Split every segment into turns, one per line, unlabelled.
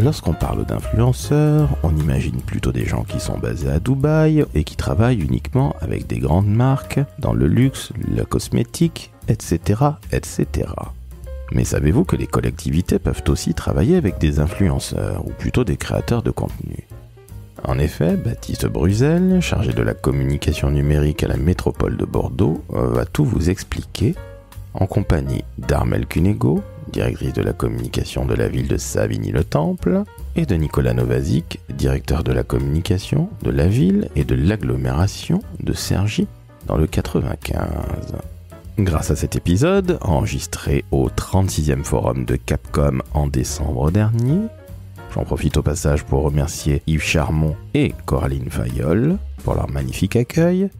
Lorsqu'on parle d'influenceurs, on imagine plutôt des gens qui sont basés à Dubaï et qui travaillent uniquement avec des grandes marques dans le luxe, la cosmétique, etc., etc. Mais savez-vous que les collectivités peuvent aussi travailler avec des influenceurs, ou plutôt des créateurs de contenu ? En effet, Baptiste Bruzel, chargé de la communication numérique à la métropole de Bordeaux, va tout vous expliquer, en compagnie d'Armelle Cunego, directrice de la communication de la ville de Savigny-le-Temple, et de Nicolas Novazic, directeur de la communication de la ville et de l'agglomération de Cergy, dans le 95. Grâce à cet épisode, enregistré au 36e forum de Capcom en décembre dernier, j'en profite au passage pour remercier Yves Charmont et Coraline Fayol pour leur magnifique accueil.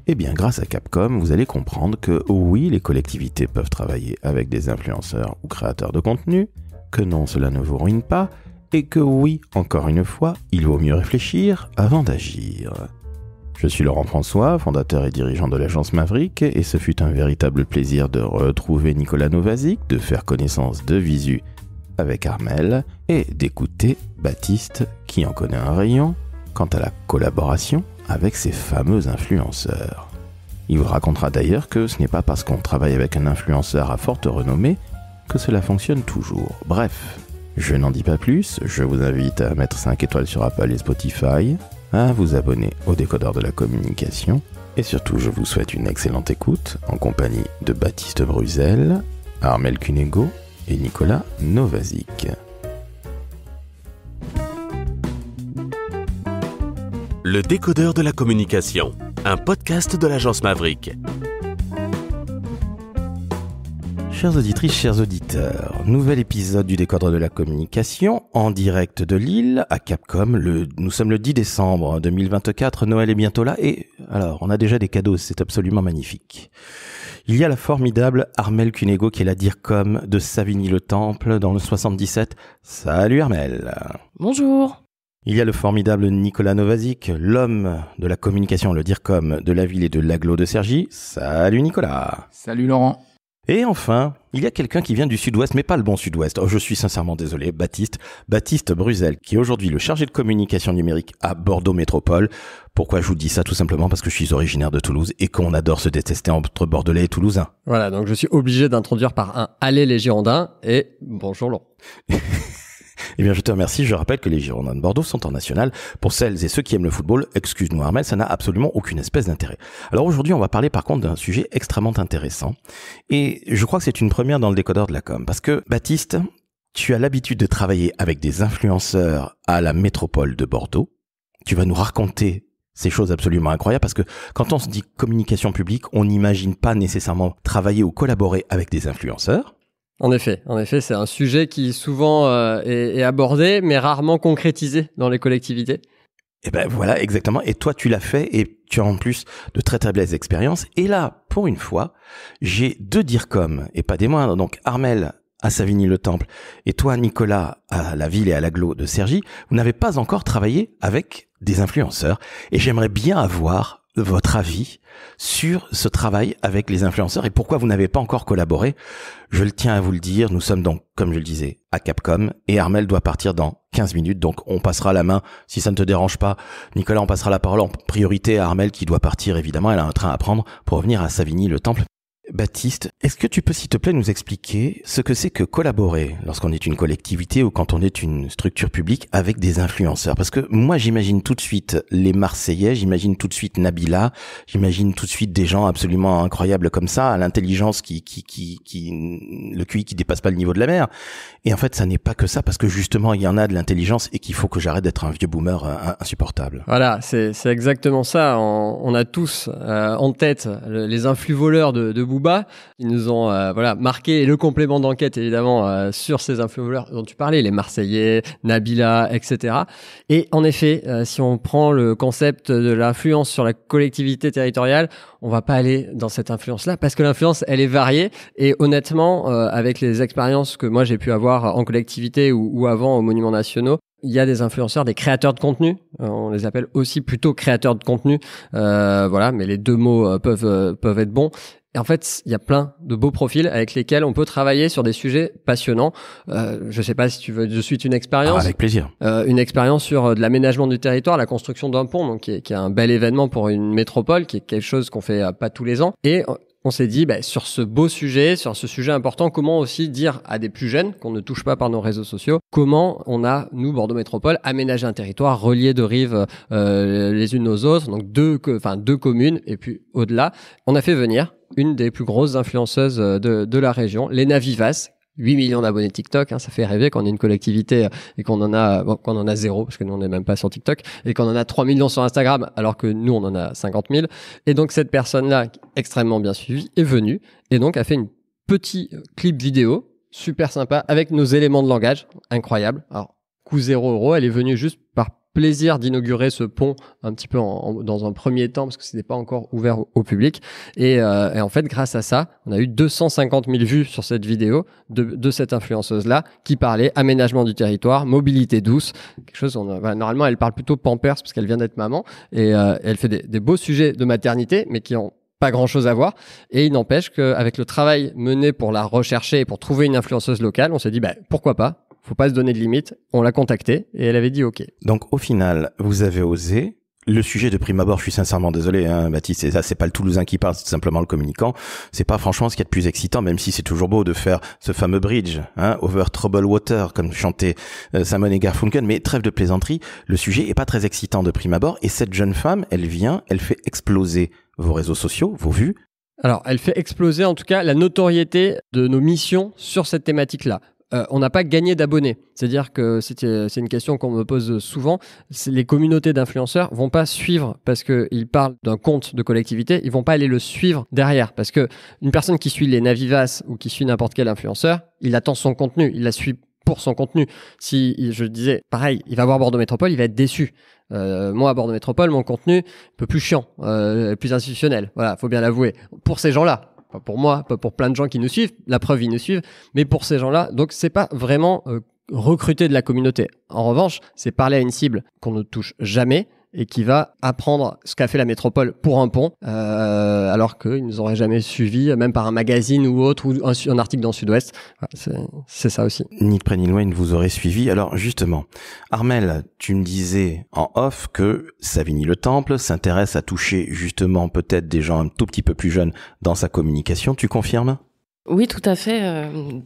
Eh bien, grâce à Capcom, vous allez comprendre que oui, les collectivités peuvent travailler avec des influenceurs ou créateurs de contenu, que non, cela ne vous ruine pas, et que oui, encore une fois, il vaut mieux réfléchir avant d'agir. Je suis Laurent François, fondateur et dirigeant de l'agence Maverick, et ce fut un véritable plaisir de retrouver Nicolas Novazic, de faire connaissance de visu avec Armelle, et d'écouter Baptiste, qui en connaît un rayon, quant à la collaboration avec ces fameux influenceurs. Il vous racontera d'ailleurs que ce n'est pas parce qu'on travaille avec un influenceur à forte renommée que cela fonctionne toujours. Bref, je n'en dis pas plus, je vous invite à mettre 5 étoiles sur Apple et Spotify, à vous abonner au décodeur de la communication, et surtout je vous souhaite une excellente écoute en compagnie de Baptiste Bruzel, Armelle Cunego et Nicolas Novazic.
Le décodeur de la communication, un podcast de l'agence Maverick.
Chères auditrices, chers auditeurs, nouvel épisode du décodeur de la communication en direct de Lille à Capcom. Nous sommes le 10 décembre 2024, Noël est bientôt là et alors on a déjà des cadeaux, c'est absolument magnifique. Il y a la formidable Armelle Cunego qui est la DIRCOM de Savigny-le-Temple dans le 77. Salut Armelle.
Bonjour.
Il y a le formidable Nicolas Novazic, l'homme de la communication, le DIRCOM de la ville et de l'agglo de Cergy. Salut Nicolas.
Salut Laurent.
Et enfin, il y a quelqu'un qui vient du sud-ouest, mais pas le bon sud-ouest. Oh, je suis sincèrement désolé, Baptiste Bruzel, qui est aujourd'hui le chargé de communication numérique à Bordeaux Métropole. Pourquoi je vous dis ça? Tout simplement parce que je suis originaire de Toulouse et qu'on adore se détester entre Bordelais et Toulousains.
Voilà, donc je suis obligé d'introduire par un « Allez les Girondins » et « Bonjour Laurent ».
Eh bien, je te remercie. Je rappelle que les Girondins de Bordeaux sont en national. Pour celles et ceux qui aiment le football, excuse-moi Armelle, ça n'a absolument aucune espèce d'intérêt. Alors aujourd'hui, on va parler par contre d'un sujet extrêmement intéressant. Et je crois que c'est une première dans le décodeur de la com. Parce que, Baptiste, tu as l'habitude de travailler avec des influenceurs à la métropole de Bordeaux. Tu vas nous raconter ces choses absolument incroyables parce que quand on se dit communication publique, on n'imagine pas nécessairement travailler ou collaborer avec des influenceurs.
En effet, c'est un sujet qui souvent est abordé, mais rarement concrétisé dans les collectivités.
Et ben voilà, exactement. Et toi, tu l'as fait et tu as en plus de très très belles expériences. Et là, pour une fois, j'ai deux DIRCOM et pas des moindres. Donc Armelle à Savigny-le-Temple et toi, Nicolas, à la ville et à l'agglo de Cergy. Vous n'avez pas encore travaillé avec des influenceurs. Et j'aimerais bien avoir votre avis sur ce travail avec les influenceurs et pourquoi vous n'avez pas encore collaboré. Je le tiens à vous le dire, nous sommes donc, comme je le disais, à Capcom et Armelle doit partir dans 15 minutes, donc on passera la main, si ça ne te dérange pas. Nicolas, on passera la parole en priorité à Armelle qui doit partir évidemment, elle a un train à prendre pour revenir à Savigny-le-Temple. Baptiste, est-ce que tu peux s'il te plaît nous expliquer ce que c'est que collaborer lorsqu'on est une collectivité ou quand on est une structure publique avec des influenceurs? Parce que moi j'imagine tout de suite les Marseillais, j'imagine tout de suite Nabila, j'imagine tout de suite des gens absolument incroyables comme ça, à l'intelligence qui le QI qui dépasse pas le niveau de la mer. Et en fait ça n'est pas que ça parce que justement il y en a de l'intelligence et qu'il faut que j'arrête d'être un vieux boomer insupportable.
Voilà, c'est exactement ça. On a tous en tête les influx voleurs de Booba. Ils nous ont marqué et le complément d'enquête évidemment sur ces influenceurs dont tu parlais, les Marseillais, Nabila, etc. Et en effet, si on prend le concept de l'influence sur la collectivité territoriale, on va pas aller dans cette influence-là parce que l'influence, elle est variée et honnêtement, avec les expériences que moi j'ai pu avoir en collectivité ou avant aux monuments nationaux, il y a des influenceurs, des créateurs de contenu. On les appelle aussi plutôt créateurs de contenu. Mais les deux mots peuvent être bons. Et en fait, il y a plein de beaux profils avec lesquels on peut travailler sur des sujets passionnants. Je sais pas si tu veux de suite une expérience.
Avec plaisir.
Une expérience sur de l'aménagement du territoire, la construction d'un pont, donc qui est un bel événement pour une métropole, qui est quelque chose qu'on fait pas tous les ans. Et on s'est dit, sur ce beau sujet, sur ce sujet important, comment aussi dire à des plus jeunes qu'on ne touche pas par nos réseaux sociaux, comment on a, nous, Bordeaux Métropole, aménagé un territoire relié de rives les unes aux autres, donc deux communes, et puis au-delà, on a fait venir une des plus grosses influenceuses de la région, Léna Vivas, 8 millions d'abonnés TikTok, ça fait rêver quand on est une collectivité et qu'on en a 0, parce que nous on n'est même pas sur TikTok, et qu'on en a 3 millions sur Instagram, alors que nous on en a 50 000. Et donc cette personne-là, extrêmement bien suivie, est venue, et donc a fait une petit clip vidéo, super sympa, avec nos éléments de langage, incroyable. Alors, coût 0 €, elle est venue juste par plaisir d'inaugurer ce pont un petit peu dans un premier temps parce que c'était pas encore ouvert au public et en fait grâce à ça on a eu 250 000 vues sur cette vidéo de cette influenceuse là qui parlait aménagement du territoire, mobilité douce, quelque chose normalement elle parle plutôt Pampers parce qu'elle vient d'être maman et elle fait des beaux sujets de maternité mais qui ont pas grand chose à voir et il n'empêche qu'avec le travail mené pour la rechercher et pour trouver une influenceuse locale on s'est dit pourquoi pas. Faut pas se donner de limite. On l'a contactée et elle avait dit OK.
Donc au final, vous avez osé. Le sujet de prime abord, je suis sincèrement désolé, Baptiste, c'est pas le Toulousain qui parle, c'est simplement le communicant. C'est pas franchement ce qu'il y a de plus excitant, même si c'est toujours beau de faire ce fameux bridge, over troubled water, comme chantait Simon et Garfunkel. Mais trêve de plaisanterie, le sujet est pas très excitant de prime abord. Et cette jeune femme, elle fait exploser vos réseaux sociaux, vos vues.
Alors, elle fait exploser en tout cas la notoriété de nos missions sur cette thématique-là. On n'a pas gagné d'abonnés. C'est-à-dire que c'est une question qu'on me pose souvent. Les communautés d'influenceurs vont pas suivre parce qu'ils parlent d'un compte de collectivité. Ils vont pas aller le suivre derrière. Parce que une personne qui suit Léna Vivas ou qui suit n'importe quel influenceur, il attend son contenu. Il la suit pour son contenu. Si je disais, pareil, il va voir Bordeaux Métropole, il va être déçu. Moi, à Bordeaux Métropole, mon contenu un peu plus chiant, plus institutionnel. Voilà, faut bien l'avouer. Pour ces gens-là. Pas pour moi, pas pour plein de gens qui nous suivent. La preuve, ils nous suivent. Mais pour ces gens-là, donc c'est pas vraiment recruter de la communauté. En revanche, c'est parler à une cible qu'on ne touche jamais et qui va apprendre ce qu'a fait la métropole pour un pont, alors qu'ils nous auraient jamais suivi, même par un magazine ou autre, ou un article dans Sud-Ouest. Voilà, c'est ça aussi.
Ni de près ni de loin, ils ne vous auraient suivi. Alors justement, Armelle, tu me disais en off que Savigny-le-Temple s'intéresse à toucher justement peut-être des gens un tout petit peu plus jeunes dans sa communication. Tu confirmes ?
Oui, tout à fait.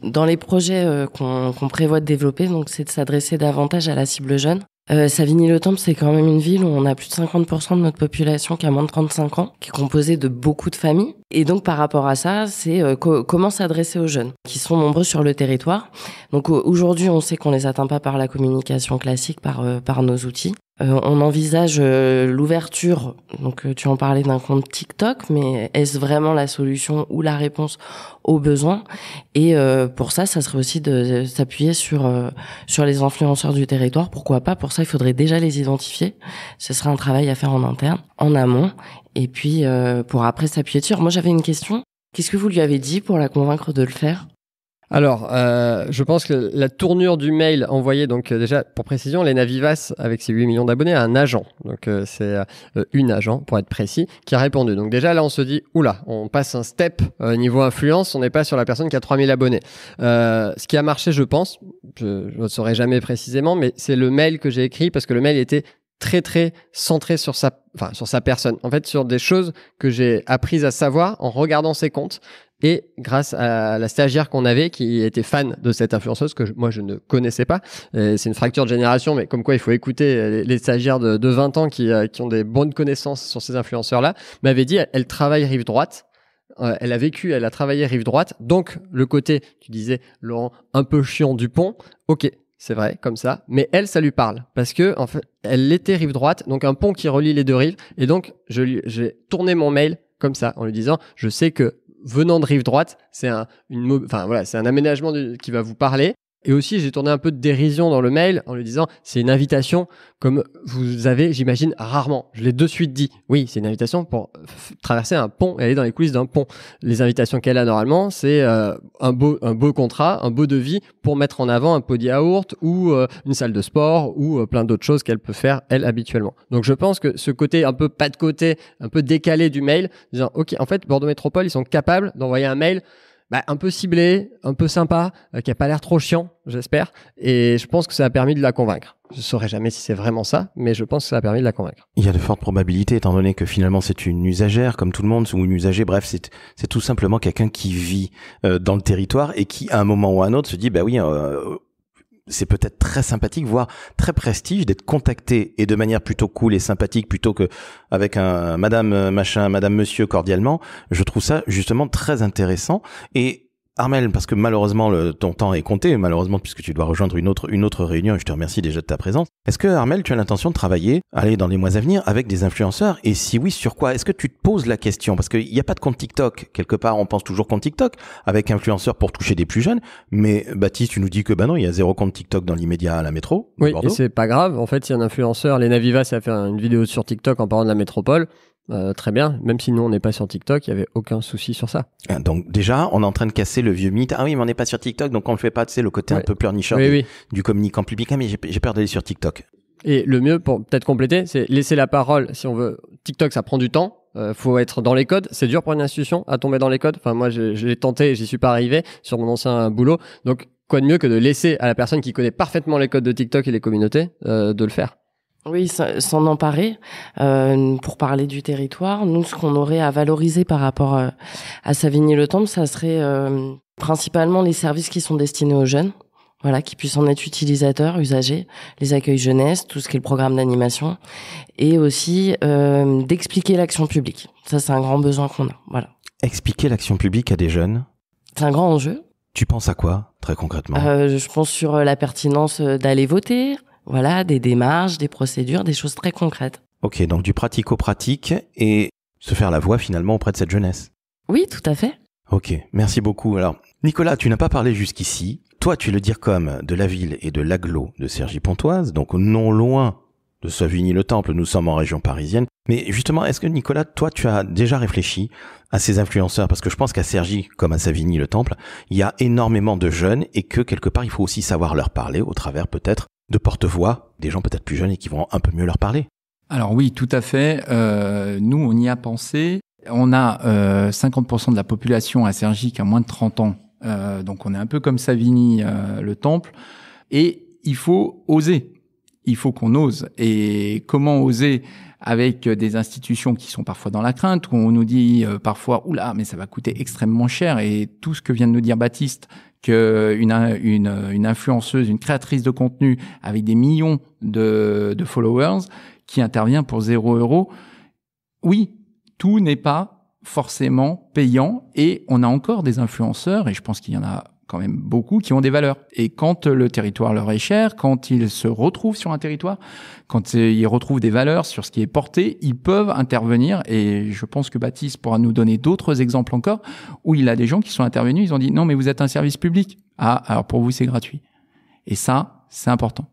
Dans les projets qu'on prévoit de développer, donc c'est de s'adresser davantage à la cible jeune. Savigny-le-Temple, c'est quand même une ville où on a plus de 50% de notre population qui a moins de 35 ans, qui est composée de beaucoup de familles. Et donc, par rapport à ça, c'est comment s'adresser aux jeunes, qui sont nombreux sur le territoire. Donc, aujourd'hui, on sait qu'on les atteint pas par la communication classique, par nos outils. On envisage l'ouverture, donc tu en parlais d'un compte TikTok, mais est-ce vraiment la solution ou la réponse aux besoins ? Et pour ça serait aussi de s'appuyer sur les influenceurs du territoire. Pourquoi pas ? Pour ça, il faudrait déjà les identifier. Ce serait un travail à faire en interne, en amont, et puis pour après s'appuyer dessus. Moi, j'avais une question. Qu'est-ce que vous lui avez dit pour la convaincre de le faire ?
Alors, je pense que la tournure du mail envoyé, donc déjà pour précision, Léna Vivas avec ses 8 millions d'abonnés a un agent, donc c'est une agent pour être précis, qui a répondu. Donc déjà là on se dit, oula, on passe un step niveau influence, on n'est pas sur la personne qui a 3000 abonnés. Ce qui a marché, je pense, je ne saurais jamais précisément, mais c'est le mail que j'ai écrit parce que le mail était très très centré sur sa personne, en fait sur des choses que j'ai apprises à savoir en regardant ses comptes. Et grâce à la stagiaire qu'on avait qui était fan de cette influenceuse que moi je ne connaissais pas, c'est une fracture de génération, mais comme quoi il faut écouter les stagiaires de 20 ans qui ont des bonnes connaissances sur ces influenceurs-là, m'avait dit elle travaille rive droite, elle a travaillé rive droite, donc le côté, tu disais Laurent, un peu chiant du pont, ok, c'est vrai, comme ça, mais elle, ça lui parle, parce que en fait, elle était rive droite, donc un pont qui relie les deux rives, et donc j'ai tourné mon mail comme ça, en lui disant, je sais que venant de rive droite, c'est un aménagement qui va vous parler. Et aussi, j'ai tourné un peu de dérision dans le mail en lui disant c'est une invitation comme vous avez, j'imagine, rarement. Je l'ai de suite dit. Oui, c'est une invitation pour traverser un pont et aller dans les coulisses d'un pont. Les invitations qu'elle a normalement, c'est un beau contrat, un beau devis pour mettre en avant un pot de yaourt ou une salle de sport ou plein d'autres choses qu'elle peut faire, elle, habituellement. Donc, je pense que ce côté un peu pas de côté, un peu décalé du mail, disant OK, en fait, Bordeaux Métropole, ils sont capables d'envoyer un mail un peu ciblé, un peu sympa, qui a pas l'air trop chiant, j'espère. Et je pense que ça a permis de la convaincre. Je saurais jamais si c'est vraiment ça, mais je pense que ça a permis de la convaincre.
Il y a de fortes probabilités, étant donné que finalement c'est une usagère, comme tout le monde, ou une usager, bref, c'est tout simplement quelqu'un qui vit dans le territoire et qui, à un moment ou à un autre, se dit, bah oui, c'est peut-être très sympathique, voire très prestige d'être contacté et de manière plutôt cool et sympathique plutôt que avec un madame machin, madame monsieur cordialement. Je trouve ça justement très intéressant. Et Armelle, parce que malheureusement ton temps est compté, malheureusement puisque tu dois rejoindre une autre réunion et je te remercie déjà de ta présence. Est-ce que Armelle, tu as l'intention de travailler, dans les mois à venir avec des influenceurs et si oui, sur quoi? Est-ce que tu te poses la question? Parce qu'il n'y a pas de compte TikTok. Quelque part, on pense toujours compte TikTok avec influenceurs pour toucher des plus jeunes. Mais Baptiste, tu nous dis que non, il y a 0 compte TikTok dans l'immédiat à la métro.
Oui, et c'est pas grave. En fait, il y a un influenceur, Léna Vivas, a fait une vidéo sur TikTok en parlant de la métropole. Très bien, même si nous on n'est pas sur TikTok, il y avait aucun souci sur ça.
Donc déjà, on est en train de casser le vieux mythe. Ah oui, mais on n'est pas sur TikTok, donc on le fait pas. Tu sais, le côté un peu pleurnicheur du communicant public. Ah mais j'ai peur d'aller sur TikTok.
Et le mieux, pour peut-être compléter, c'est laisser la parole. Si on veut, TikTok, ça prend du temps. Faut être dans les codes. C'est dur pour une institution à tomber dans les codes. Enfin, moi, j'ai tenté et j'y suis pas arrivé sur mon ancien boulot. Donc, quoi de mieux que de laisser à la personne qui connaît parfaitement les codes de TikTok et les communautés de le faire.
Oui, s'en emparer. Pour parler du territoire, nous, ce qu'on aurait à valoriser par rapport à Savigny-le-Temple, ça serait principalement les services qui sont destinés aux jeunes, voilà, qui puissent en être utilisateurs, usagers, les accueils jeunesse, tout ce qui est le programme d'animation, et aussi d'expliquer l'action publique. Ça, c'est un grand besoin qu'on a. Voilà.
Expliquer l'action publique à des jeunes.
C'est un grand enjeu.
Tu penses à quoi, très concrètement?
Je pense sur la pertinence d'aller voter. Voilà, des démarches, des procédures, des choses très concrètes.
Ok, donc du pratico-pratique et se faire la voix finalement auprès de cette jeunesse.
Oui, tout à fait.
Ok, merci beaucoup. Alors, Nicolas, tu n'as pas parlé jusqu'ici. Toi, tu es le DIRCOM de la ville et de l'agglo de Cergy-Pontoise, donc non loin de Savigny-le-Temple, nous sommes en région parisienne. Mais justement, est-ce que Nicolas, toi, tu as déjà réfléchi à ces influenceurs? Parce que je pense qu'à Cergy, comme à Savigny-le-Temple, il y a énormément de jeunes et que quelque part, il faut aussi savoir leur parler au travers peut-être de porte-voix, des gens peut-être plus jeunes et qui vont un peu mieux leur parler.
Alors oui, tout à fait. Nous, on y a pensé. On a 50% de la population à Cergy qui a moins de 30 ans. Donc on est un peu comme Savigny, le Temple. Et il faut oser. Il faut qu'on ose. Et comment oser avec des institutions qui sont parfois dans la crainte, où on nous dit parfois « Oula, mais ça va coûter extrêmement cher ». Et tout ce que vient de nous dire Baptiste, qu'une influenceuse, une créatrice de contenu avec des millions de followers qui intervient pour 0 €. Oui, tout n'est pas forcément payant et on a encore des influenceurs et je pense qu'il y en a quand même beaucoup qui ont des valeurs. Et quand le territoire leur est cher, quand ils se retrouvent sur un territoire, quand ils retrouvent des valeurs sur ce qui est porté, ils peuvent intervenir. Et je pense que Baptiste pourra nous donner d'autres exemples encore où il a des gens qui sont intervenus, ils ont dit non mais vous êtes un service public. Ah, alors pour vous c'est gratuit. Et ça, c'est important.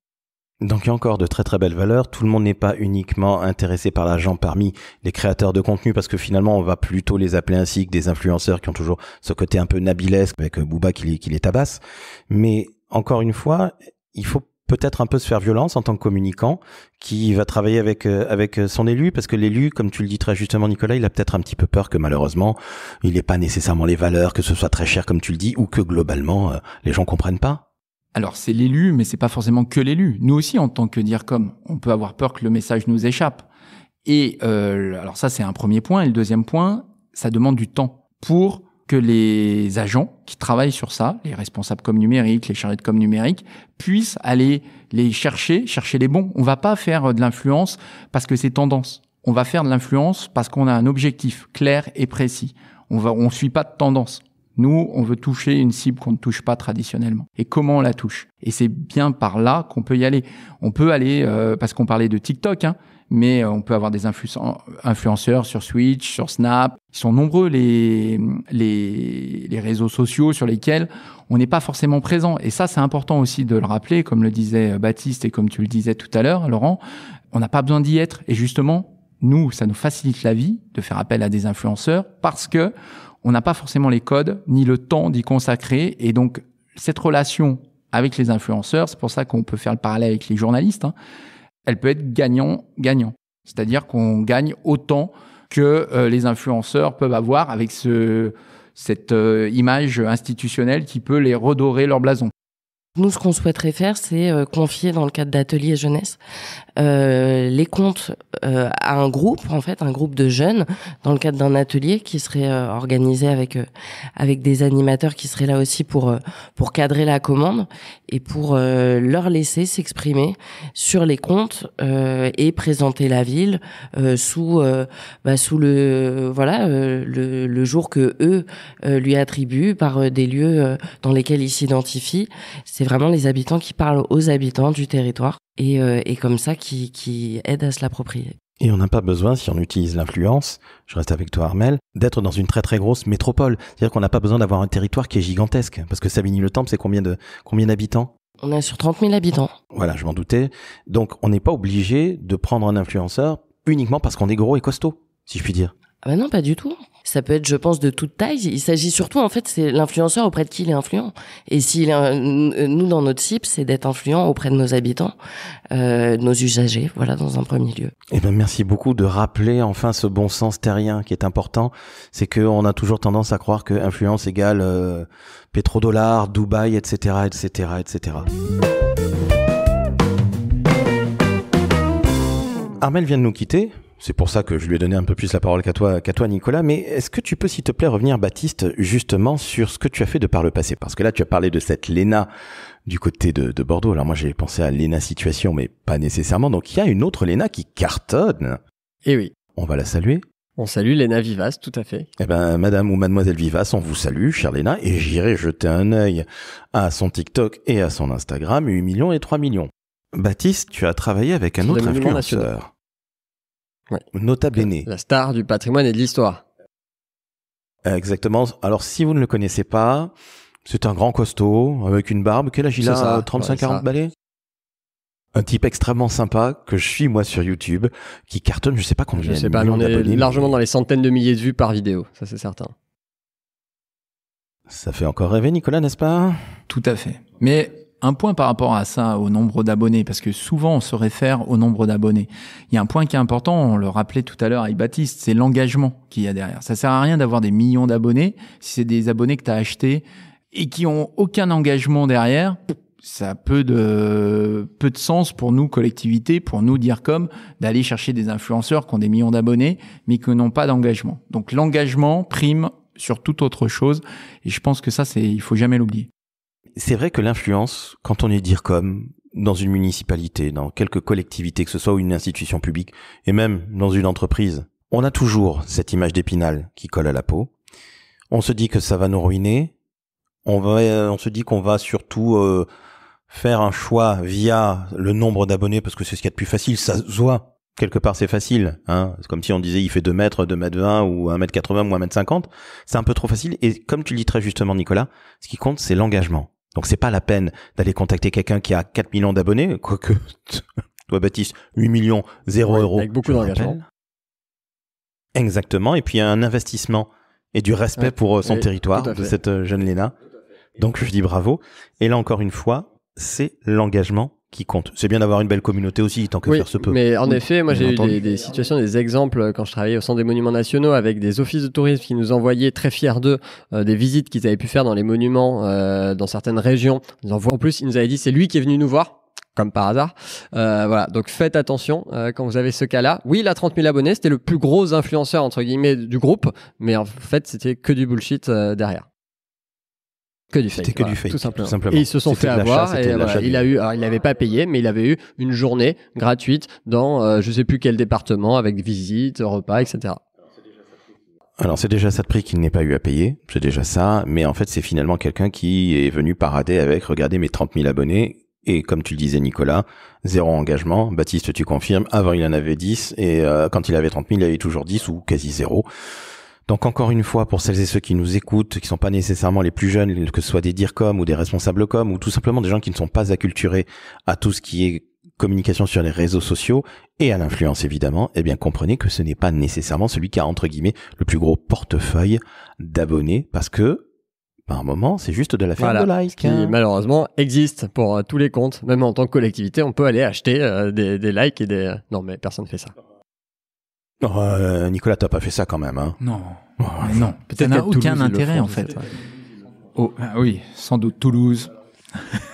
Donc il y a encore de très très belles valeurs. Tout le monde n'est pas uniquement intéressé par l'argent parmi les créateurs de contenu parce que finalement on va plutôt les appeler ainsi que des influenceurs qui ont toujours ce côté un peu nabilesque avec Booba qui les tabasse. Mais encore une fois, il faut peut-être un peu se faire violence en tant que communicant qui va travailler avec son élu parce que l'élu, comme tu le dis très justement Nicolas, il a peut-être un petit peu peur que malheureusement il n'ait pas nécessairement les valeurs, que ce soit très cher comme tu le dis ou que globalement les gens comprennent pas.
Alors c'est l'élu, mais c'est pas forcément que l'élu. Nous aussi, en tant que DIRCOM, on peut avoir peur que le message nous échappe. Et alors ça, c'est un premier point. Et le deuxième point, ça demande du temps pour que les agents qui travaillent sur ça, les responsables com numérique, les chargés de com numérique, puissent aller les chercher les bons. On va pas faire de l'influence parce que c'est tendance. On va faire de l'influence parce qu'on a un objectif clair et précis. On suit pas de tendance. Nous, on veut toucher une cible qu'on ne touche pas traditionnellement. Et comment on la touche? Et c'est bien par là qu'on peut y aller. On peut aller, parce qu'on parlait de TikTok, mais on peut avoir des influenceurs sur Twitch, sur Snap. Ils sont nombreux les réseaux sociaux sur lesquels on n'est pas forcément présent. Et ça, c'est important aussi de le rappeler, comme le disait Baptiste et comme tu le disais tout à l'heure, Laurent. On n'a pas besoin d'y être. Et justement, nous, ça nous facilite la vie de faire appel à des influenceurs parce que on n'a pas forcément les codes ni le temps d'y consacrer. Et donc, cette relation avec les influenceurs, c'est pour ça qu'on peut faire le parallèle avec les journalistes, elle peut être gagnant-gagnant. C'est-à-dire qu'on gagne autant que les influenceurs peuvent avoir avec cette image institutionnelle qui peut les redorer leur blason.
Nous, ce qu'on souhaiterait faire, c'est confier dans le cadre d'ateliers jeunesse les comptes à un groupe, en fait, un groupe de jeunes, dans le cadre d'un atelier qui serait organisé avec des animateurs qui seraient là aussi pour cadrer la commande et pour leur laisser s'exprimer sur les comptes et présenter la ville sous le jour que eux lui attribuent par des lieux dans lesquels ils s'identifient. C'est vraiment les habitants qui parlent aux habitants du territoire et comme ça qui aident à se l'approprier.
Et on n'a pas besoin, si on utilise l'influence, je reste avec toi Armel, d'être dans une très très grosse métropole. C'est-à-dire qu'on n'a pas besoin d'avoir un territoire qui est gigantesque. Parce que Savigny-le-Temple, c'est combien d'habitants ?
On est sur 30 000 habitants.
Voilà, je m'en doutais. Donc on n'est pas obligé de prendre un influenceur uniquement parce qu'on est gros et costaud, si je puis dire.
Ah ben non, pas du tout. Ça peut être, je pense, de toute taille. Il s'agit surtout, en fait, c'est l'influenceur auprès de qui il est influent. Et nous, dans notre cible, c'est d'être influent auprès de nos habitants, de nos usagers, voilà, dans un premier lieu.
Eh ben, merci beaucoup de rappeler enfin ce bon sens terrien qui est important. C'est qu'on a toujours tendance à croire que influence égale pétrodollar, Dubaï, etc., etc., etc. Armel vient de nous quitter. C'est pour ça que je lui ai donné un peu plus la parole qu'à toi, Nicolas. Mais est-ce que tu peux, s'il te plaît, revenir, Baptiste, justement sur ce que tu as fait de par le passé? Parce que là, tu as parlé de cette Léna du côté de Bordeaux. Alors moi, j'ai pensé à Léna Situation, mais pas nécessairement. Donc, il y a une autre Léna qui cartonne.
Eh oui.
On va la saluer.
On salue Léna Vivas, tout à fait.
Eh ben, madame ou mademoiselle Vivas, on vous salue, chère Léna, et j'irai jeter un œil à son TikTok et à son Instagram, 8 millions et 3 millions. Baptiste, tu as travaillé avec un autre influenceur.
Ouais.
Nota Bene.
La star du patrimoine et de l'histoire.
Exactement. Alors, si vous ne le connaissez pas, c'est un grand costaud, avec une barbe. Quel âge il a? 35-40 balais? Un type extrêmement sympa, que je suis moi sur YouTube, qui cartonne, je sais pas combien.
Je sais pas, mais on est largement dans les centaines de milliers de vues par vidéo, ça c'est certain. Ça
fait encore rêver, Nicolas, n'est-ce pas?
Tout à fait. Mais un point par rapport à ça, au nombre d'abonnés, parce que souvent on se réfère au nombre d'abonnés. Il y a un point qui est important, on le rappelait tout à l'heure avec Baptiste, c'est l'engagement qu'il y a derrière. Ça sert à rien d'avoir des millions d'abonnés si c'est des abonnés que tu as achetés et qui ont aucun engagement derrière. Ça a peu de sens pour nous, collectivités, pour nous, DIRCOM, d'aller chercher des influenceurs qui ont des millions d'abonnés, mais qui n'ont pas d'engagement. Donc l'engagement prime sur toute autre chose, et je pense que ça, il faut jamais l'oublier.
C'est vrai que l'influence, quand on est DIRCOM, dans une municipalité, dans quelques collectivités, que ce soit une institution publique, et même dans une entreprise, on a toujours cette image d'Épinal qui colle à la peau. On se dit que ça va nous ruiner. On se dit qu'on va surtout faire un choix via le nombre d'abonnés, parce que c'est ce qu'il y a de plus facile, ça se voit. Quelque part, c'est facile, hein. C'est comme si on disait il fait 2 mètres, 2 mètres 20 ou 1 mètre 80 ou 1 mètre 50. C'est un peu trop facile. Et comme tu le dis très justement, Nicolas, ce qui compte, c'est l'engagement. Donc c'est pas la peine d'aller contacter quelqu'un qui a 4 millions d'abonnés, quoique, toi Baptiste, 8 millions, 0 euros.
Avec beaucoup d'engagement.
Exactement. Et puis un investissement et du respect pour son territoire de cette jeune Léna. Donc je dis bravo. Et là encore une fois, c'est l'engagement qui compte. C'est bien d'avoir une belle communauté aussi, tant que faire se peut.
Mais en effet, moi j'ai eu des situations, des exemples quand je travaillais au Centre des Monuments Nationaux avec des offices de tourisme qui nous envoyaient, très fiers d'eux, des visites qu'ils avaient pu faire dans les monuments dans certaines régions. En plus, ils nous avaient dit c'est lui qui est venu nous voir. Comme par hasard. Voilà. Donc faites attention quand vous avez ce cas-là. Oui, il a 30 000 abonnés. C'était le plus gros influenceur, entre guillemets, du groupe. Mais en fait, c'était que du bullshit derrière. Que du fake.
C'était que du fake, tout simplement.
Et ils se sont fait avoir. Et voilà, il n'avait pas payé, mais il avait eu une journée gratuite dans je sais plus quel département avec visites, repas, etc.
Alors c'est déjà ça de prix qu'il n'ait pas eu à payer. C'est déjà ça. Mais en fait, c'est finalement quelqu'un qui est venu parader avec, regardez mes 30 000 abonnés. Et comme tu le disais, Nicolas, 0 engagement. Baptiste, tu confirmes. Avant, il en avait 10. Et quand il avait 30 000, il avait toujours 10 ou quasi 0. Donc encore une fois, pour celles et ceux qui nous écoutent, qui sont pas nécessairement les plus jeunes, que ce soit des DIRCOM ou des responsables com, ou tout simplement des gens qui ne sont pas acculturés à tout ce qui est communication sur les réseaux sociaux et à l'influence évidemment, eh bien comprenez que ce n'est pas nécessairement celui qui a entre guillemets le plus gros portefeuille d'abonnés, parce que par un moment c'est juste de la ferme de likes.
Qui malheureusement existe pour tous les comptes, même en tant que collectivité, on peut aller acheter des likes et des... Non mais personne fait ça.
Nicolas, t'as pas fait ça quand même, hein?
Non, non. Ça n'a aucun intérêt en fait. Oh, oui, sans doute Toulouse.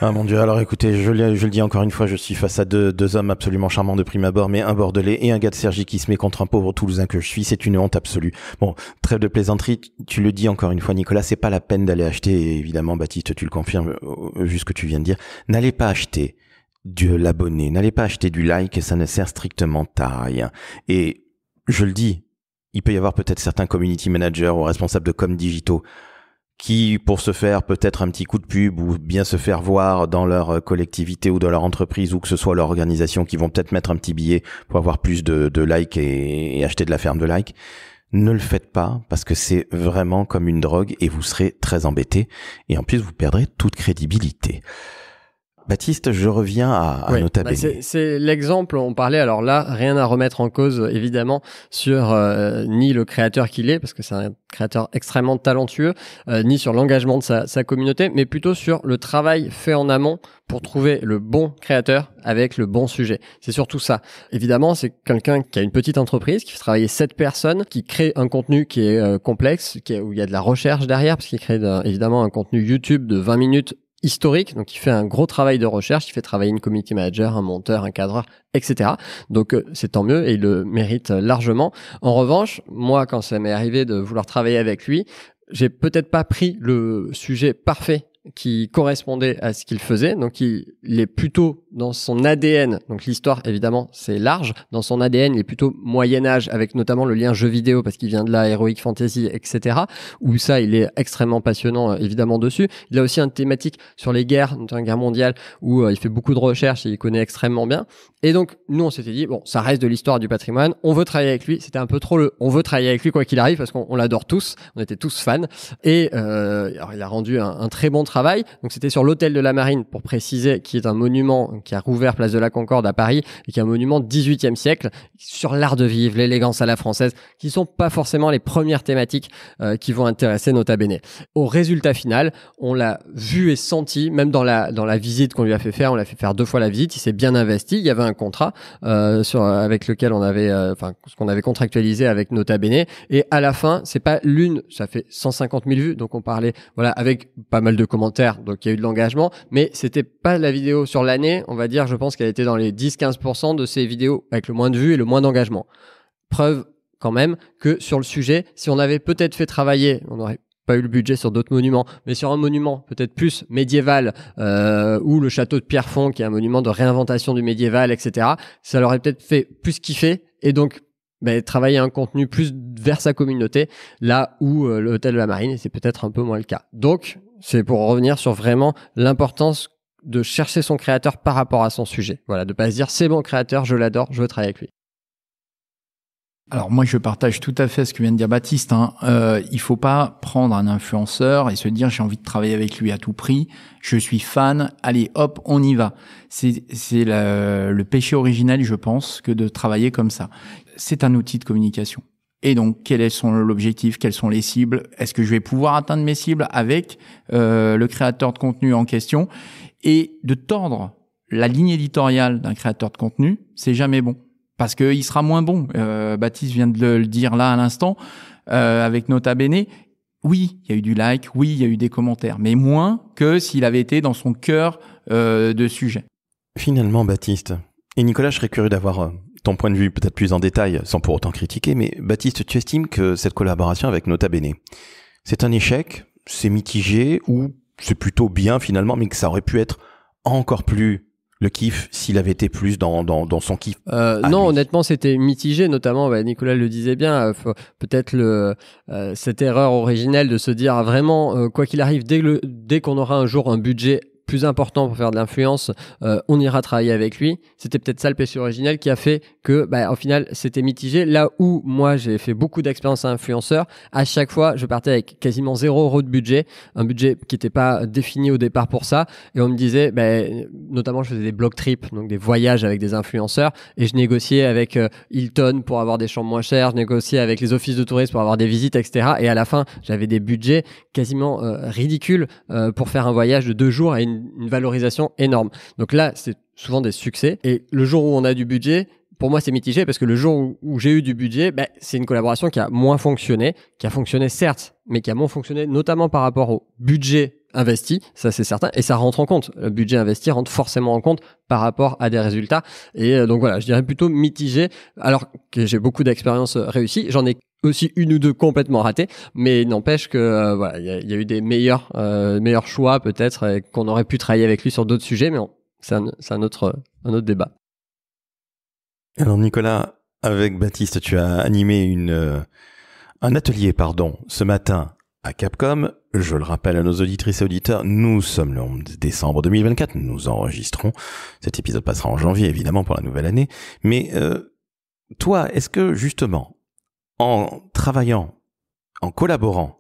Ah mon Dieu, alors écoutez, je le dis encore une fois, je suis face à deux hommes absolument charmants de prime abord, mais un Bordelais et un gars de Cergy qui se met contre un pauvre Toulousain que je suis, c'est une honte absolue. Bon, trêve de plaisanterie, tu le dis encore une fois Nicolas, c'est pas la peine d'aller acheter, et évidemment Baptiste tu le confirmes, vu ce que tu viens de dire, n'allez pas acheter de l'abonné, n'allez pas acheter du like, ça ne sert strictement à rien. Et je le dis, il peut y avoir peut-être certains community managers ou responsables de com digitaux qui, pour se faire peut-être un petit coup de pub ou bien se faire voir dans leur collectivité ou dans leur entreprise ou que ce soit leur organisation, qui vont peut-être mettre un petit billet pour avoir plus de likes et acheter de la ferme de likes. Ne le faites pas parce que c'est vraiment comme une drogue et vous serez très embêtés et en plus vous perdrez toute crédibilité. Baptiste, je reviens à Nota Bene.
C'est l'exemple, on parlait, alors là, rien à remettre en cause, évidemment, sur ni le créateur qu'il est, parce que c'est un créateur extrêmement talentueux, ni sur l'engagement de sa communauté, mais plutôt sur le travail fait en amont pour trouver le bon créateur avec le bon sujet. C'est surtout ça. Évidemment, c'est quelqu'un qui a une petite entreprise, qui fait travailler 7 personnes, qui crée un contenu qui est complexe, où il y a de la recherche derrière, parce qu'il crée évidemment un contenu YouTube de 20 minutes historique, donc il fait un gros travail de recherche, il fait travailler une community manager, un monteur, un cadreur, etc. Donc c'est tant mieux et il le mérite largement. En revanche, moi quand ça m'est arrivé de vouloir travailler avec lui, j'ai peut-être pas pris le sujet parfait qui correspondait à ce qu'il faisait, donc il est plutôt dans son ADN, donc l'histoire évidemment c'est large, dans son ADN il est plutôt Moyen-Âge avec notamment le lien jeu vidéo parce qu'il vient de là, Heroic Fantasy, etc. où ça il est extrêmement passionnant évidemment dessus. Il a aussi une thématique sur les guerres, notamment la guerre mondiale où il fait beaucoup de recherches et il connaît extrêmement bien. Et donc nous on s'était dit bon ça reste de l'histoire du patrimoine, on veut travailler avec lui, c'était un peu trop on veut travailler avec lui quoi qu'il arrive parce qu'on l'adore tous, on était tous fans et alors il a rendu un très bon travail. Donc c'était sur l'hôtel de la Marine pour préciser, qui est un monument qui a rouvert place de la Concorde à Paris et qui est un monument 18e siècle sur l'art de vivre, l'élégance à la française, qui sont pas forcément les premières thématiques qui vont intéresser Nota Bene. Au résultat final, on l'a vu et senti, même dans la visite qu'on lui a fait faire, on l'a fait faire 2 fois la visite, il s'est bien investi, il y avait un contrat avec lequel on avait ce qu'on avait contractualisé avec Nota Bene et à la fin, c'est pas ça fait 150 000 vues, donc on parlait avec pas mal de commentaires, donc il y a eu de l'engagement, mais c'était pas la vidéo sur l'année, on va dire, je pense qu'elle était dans les 10-15% de ces vidéos avec le moins de vues et le moins d'engagement. Preuve quand même que sur le sujet, si on avait peut-être fait travailler, on n'aurait pas eu le budget sur d'autres monuments, mais sur un monument peut-être plus médiéval ou le château de Pierrefonds qui est un monument de réinventation du médiéval, etc. Ça l'aurait peut-être fait plus kiffer et donc travailler un contenu plus vers sa communauté, là où l'hôtel de la Marine, c'est peut-être un peu moins le cas. Donc, c'est pour revenir sur vraiment l'importance de chercher son créateur par rapport à son sujet. Voilà, de pas se dire c'est mon créateur, je l'adore, je veux travailler avec lui.
Alors moi je partage tout à fait ce que vient de dire Baptiste. Il faut pas prendre un influenceur et se dire j'ai envie de travailler avec lui à tout prix, je suis fan, allez hop on y va. C'est le péché originel je pense que de travailler comme ça. C'est un outil de communication. Et donc quel est l'objectif, quelles sont les cibles, est-ce que je vais pouvoir atteindre mes cibles avec le créateur de contenu en question, et de tordre la ligne éditoriale d'un créateur de contenu, c'est jamais bon. Parce qu'il sera moins bon. Baptiste vient de le dire là à l'instant, avec Nota Bene. Oui, il y a eu du like, oui, il y a eu des commentaires, mais moins que s'il avait été dans son cœur de sujet.
Finalement, Baptiste, et Nicolas, je serais curieux d'avoir ton point de vue peut-être plus en détail, sans pour autant critiquer, mais Baptiste, tu estimes que cette collaboration avec Nota Bene, c'est un échec, c'est mitigé, ou c'est plutôt bien finalement, mais que ça aurait pu être encore plus le kiff s'il avait été plus dans son kiff?
Non, honnêtement, c'était mitigé, notamment, Nicolas le disait bien, peut-être cette erreur originelle de se dire vraiment, quoi qu'il arrive, dès qu'on aura un jour un budget plus important pour faire de l'influence, on ira travailler avec lui. C'était peut-être ça le péché originel qui a fait que, au final, c'était mitigé. Là où moi, j'ai fait beaucoup d'expériences à influenceur, à chaque fois, je partais avec quasiment 0 € de budget, un budget qui n'était pas défini au départ pour ça. Et on me disait, notamment, je faisais des blog trips, donc des voyages avec des influenceurs, et je négociais avec Hilton pour avoir des chambres moins chères, je négociais avec les offices de tourisme pour avoir des visites, etc. Et à la fin, j'avais des budgets quasiment ridicules pour faire un voyage de 2 jours et une valorisation énorme. Donc là, c'est souvent des succès. Et le jour où on a du budget, pour moi, c'est mitigé parce que le jour où j'ai eu du budget, c'est une collaboration qui a moins fonctionné, qui a fonctionné certes, mais qui a moins fonctionné notamment par rapport au budget investi, ça c'est certain, et ça rentre en compte. Le budget investi rentre forcément en compte par rapport à des résultats. Et donc voilà, je dirais plutôt mitigé, alors que j'ai beaucoup d'expériences réussies. J'en ai aussi 1 ou 2 complètement ratées, mais n'empêche que il y a eu des meilleurs choix peut-être, qu'on aurait pu travailler avec lui sur d'autres sujets, mais c'est un autre débat.
Alors Nicolas, avec Baptiste, tu as animé un atelier, ce matin à Capcom. Je le rappelle à nos auditrices et auditeurs, nous sommes le 11 décembre 2024, nous enregistrons. Cet épisode passera en janvier, évidemment, pour la nouvelle année. Mais toi, est-ce que justement, en travaillant, en collaborant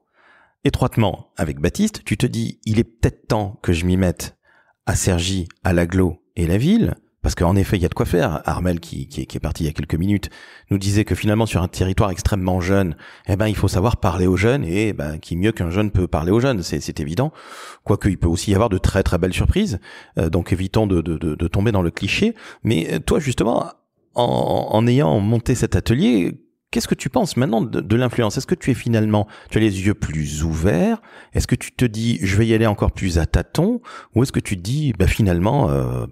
étroitement avec Baptiste, tu te dis, il est peut-être temps que je m'y mette à Cergy, à l'Agglo et la ville? Parce qu'en effet, il y a de quoi faire. Armel, qui est parti il y a quelques minutes, nous disait que finalement, sur un territoire extrêmement jeune, il faut savoir parler aux jeunes, et qui mieux qu'un jeune peut parler aux jeunes, c'est évident. Quoique, il peut aussi y avoir de très très belles surprises. Donc, évitons de tomber dans le cliché. Mais toi, justement, en ayant monté cet atelier, qu'est-ce que tu penses maintenant de l'influence? Est-ce que tu as les yeux plus ouverts? Est-ce que tu te dis, je vais y aller encore plus à tâtons? Ou est-ce que tu te dis, finalement,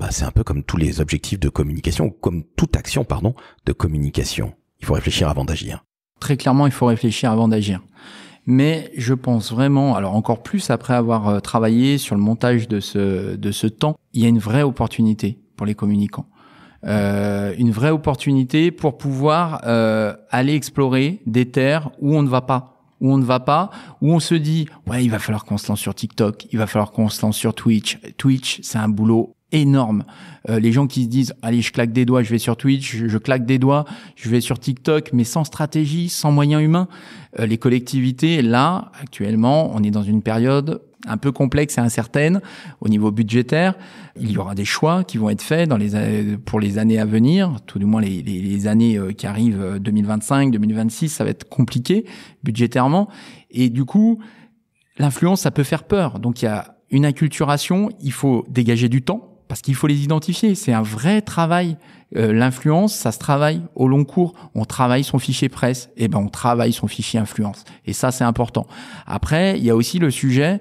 c'est un peu comme tous les objectifs de communication, ou comme toute action, de communication. Il faut réfléchir avant d'agir.
Très clairement, il faut réfléchir avant d'agir. Mais je pense vraiment, alors encore plus après avoir travaillé sur le montage de ce temps, il y a une vraie opportunité pour les communicants. Une vraie opportunité pour pouvoir aller explorer des terres où on ne va pas, où on se dit il va falloir qu'on se lance sur TikTok, il va falloir qu'on se lance sur Twitch. Twitch, c'est un boulot énorme. Les gens qui se disent allez, je claque des doigts, je vais sur Twitch, je claque des doigts, je vais sur TikTok, mais sans stratégie, sans moyens humains. Les collectivités, là, actuellement, on est dans une période un peu complexe et incertaine au niveau budgétaire. Il y aura des choix qui vont être faits pour les années à venir, tout du moins les années qui arrivent, 2025, 2026, ça va être compliqué budgétairement. Et du coup, l'influence, ça peut faire peur. Donc il y a une acculturation, il faut dégager du temps parce qu'il faut les identifier. C'est un vrai travail. L'influence, ça se travaille au long cours. On travaille son fichier presse, on travaille son fichier influence. Et ça, c'est important. Après, il y a aussi le sujet.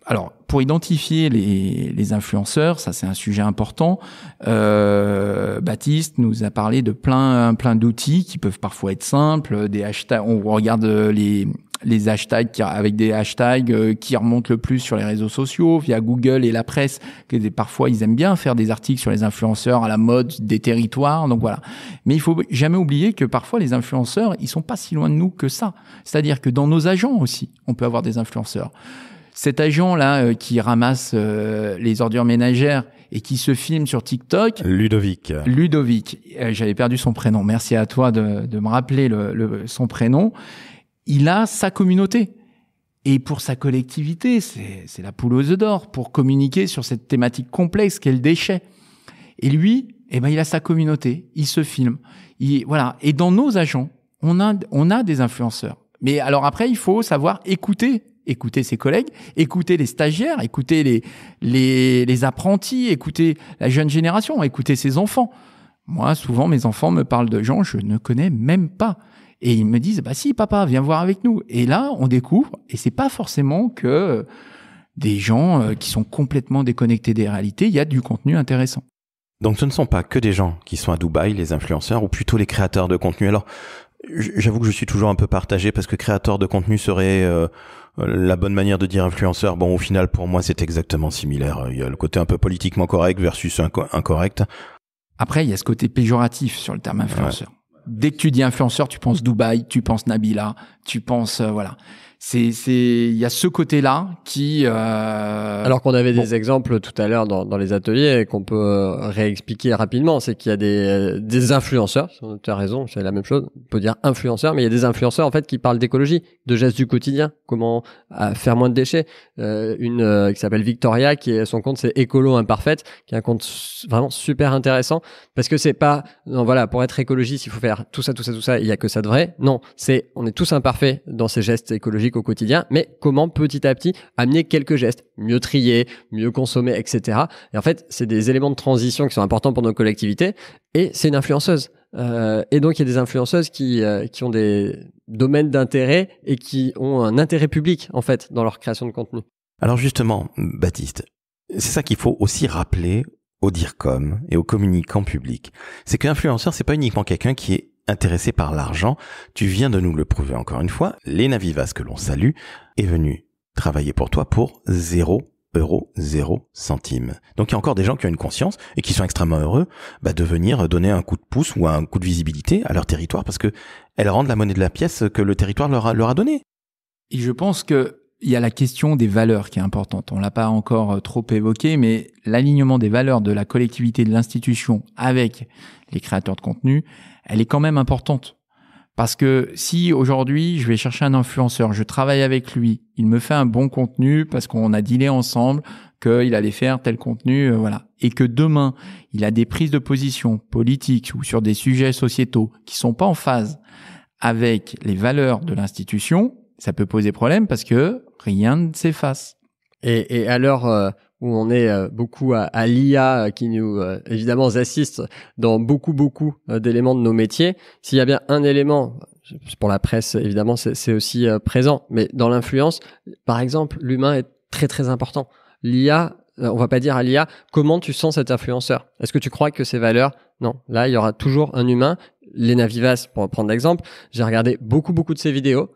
Alors, pour identifier les influenceurs, ça c'est un sujet important. Baptiste nous a parlé de plein d'outils qui peuvent parfois être simples, des hashtags. On regarde les hashtags avec des hashtags qui remontent le plus sur les réseaux sociaux via Google et la presse, que parfois ils aiment bien faire des articles sur les influenceurs à la mode des territoires, donc voilà. Mais il faut jamais oublier que parfois les influenceurs, ils sont pas si loin de nous que ça. C'est-à-dire que dans nos agents aussi, on peut avoir des influenceurs. Cet agent-là qui ramasse les ordures ménagères et qui se filme sur TikTok.
Ludovic.
J'avais perdu son prénom. Merci à toi de me rappeler son prénom. Il a sa communauté. Et pour sa collectivité, c'est la poule aux œufs d'or pour communiquer sur cette thématique complexe qu'est le déchet. Et lui, il a sa communauté. Il se filme. Voilà. Et dans nos agents, on a des influenceurs. Mais alors après, il faut savoir écouter ses collègues, écouter les stagiaires, écouter les apprentis, écouter la jeune génération, écouter ses enfants. Moi, souvent, mes enfants me parlent de gens que je ne connais même pas. Et ils me disent, si, papa, viens voir avec nous. Et là, on découvre, et c'est pas forcément que des gens qui sont complètement déconnectés des réalités, il y a du contenu intéressant.
Donc ce ne sont pas que des gens qui sont à Dubaï, les influenceurs, ou plutôt les créateurs de contenu. Alors, j'avoue que je suis toujours un peu partagé parce que créateur de contenu serait la bonne manière de dire influenceur. Bon, au final, pour moi, c'est exactement similaire. Il y a le côté un peu politiquement correct versus incorrect.
Après, il y a ce côté péjoratif sur le terme influenceur. Ouais. Dès que tu dis influenceur, tu penses Dubaï, tu penses Nabila, tu penses voilà. il y a ce côté-là qui
alors qu'on avait des exemples tout à l'heure dans les ateliers et qu'on peut réexpliquer rapidement, c'est qu'il y a des influenceurs, tu as raison, c'est la même chose, on peut dire influenceurs, mais il y a des influenceurs en fait qui parlent d'écologie, de gestes du quotidien, comment faire moins de déchets. Une qui s'appelle Victoria, son compte c'est Écolo Imparfaite, qui est un compte vraiment super intéressant parce que c'est pas non voilà, pour être écologiste, il faut faire tout ça, il y a que ça de vrai. Non, on est tous imparfaits dans ces gestes écologiques au quotidien, mais comment petit à petit amener quelques gestes, mieux trier, mieux consommer, etc. Et en fait, c'est des éléments de transition qui sont importants pour nos collectivités, et c'est une influenceuse. Et donc, il y a des influenceuses qui ont des domaines d'intérêt et qui ont un intérêt public, en fait, dans leur création de contenu.
Alors justement, Baptiste, c'est ça qu'il faut aussi rappeler aux DIRCOM et aux communicants publics. C'est qu'influenceur, c'est pas uniquement quelqu'un qui est intéressé par l'argent. Tu viens de nous le prouver encore une fois. Léna Vivas, que l'on salue, est venue travailler pour toi pour 0 €, 0 centimes. Donc il y a encore des gens qui ont une conscience et qui sont extrêmement heureux de venir donner un coup de pouce ou un coup de visibilité à leur territoire parce que elles rendent la monnaie de la pièce que le territoire leur a donnée.
Et je pense que il y a la question des valeurs qui est importante. On l'a pas encore trop évoqué, mais l'alignement des valeurs de la collectivité, de l'institution avec les créateurs de contenu, elle est quand même importante. Parce que si aujourd'hui, je vais chercher un influenceur, je travaille avec lui, il me fait un bon contenu parce qu'on a dealé ensemble qu'il allait faire tel contenu, voilà. Et que demain, il a des prises de position politiques ou sur des sujets sociétaux qui sont pas en phase avec les valeurs de l'institution, ça peut poser problème parce que rien ne s'efface.
Et à l'heure où on est beaucoup à l'IA qui nous évidemment assiste dans beaucoup d'éléments de nos métiers, s'il y a bien un élément, pour la presse évidemment c'est aussi présent, mais dans l'influence, par exemple, l'humain est très très important. L'IA, on va pas dire à l'IA comment tu sens cet influenceur. Est-ce que tu crois que ses valeurs? Non, là il y aura toujours un humain. Léna Vivas, pour prendre l'exemple, j'ai regardé beaucoup de ses vidéos.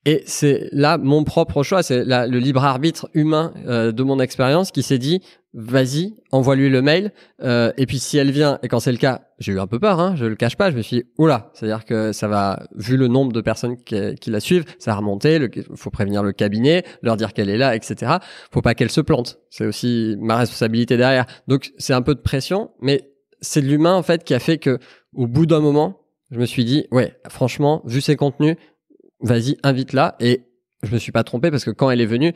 Et c'est là mon propre choix, c'est là le libre arbitre humain de mon expérience qui s'est dit vas-y, envoie-lui le mail et puis si elle vient et quand c'est le cas, j'ai eu un peu peur, je le cache pas, je me suis dit oula, c'est-à-dire que ça va, vu le nombre de personnes qui la suivent, ça va remonter, faut prévenir le cabinet, leur dire qu'elle est là, etc. Faut pas qu'elle se plante, c'est aussi ma responsabilité derrière. Donc c'est un peu de pression, mais c'est de l'humain en fait qui a fait que au bout d'un moment, je me suis dit ouais, franchement, vu ses contenus, vas-y, invite-la. Et je me suis pas trompé parce que quand elle est venue,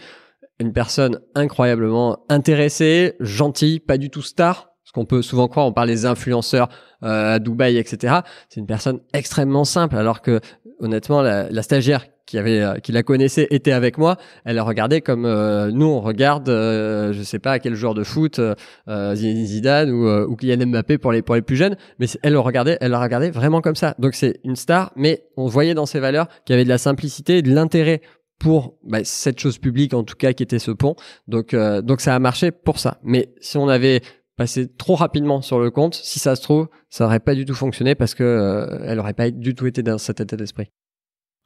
une personne incroyablement intéressée, gentille, pas du tout star. Ce qu'on peut souvent croire, on parle des influenceurs à Dubaï, etc. C'est une personne extrêmement simple. Alors que, honnêtement, la stagiaire qui la connaissait était avec moi. Elle la regardait comme nous on regarde, je sais pas à quel joueur de foot, Zidane ou Kylian Mbappé pour les plus jeunes. Mais elle la regardait vraiment comme ça. Donc c'est une star, mais on voyait dans ses valeurs qu'il y avait de la simplicité et de l'intérêt pour cette chose publique en tout cas qui était ce pont. Donc ça a marché pour ça. Mais si on avait passé trop rapidement sur le compte, si ça se trouve, ça aurait pas du tout fonctionné parce que elle aurait pas du tout été dans cet état d'esprit.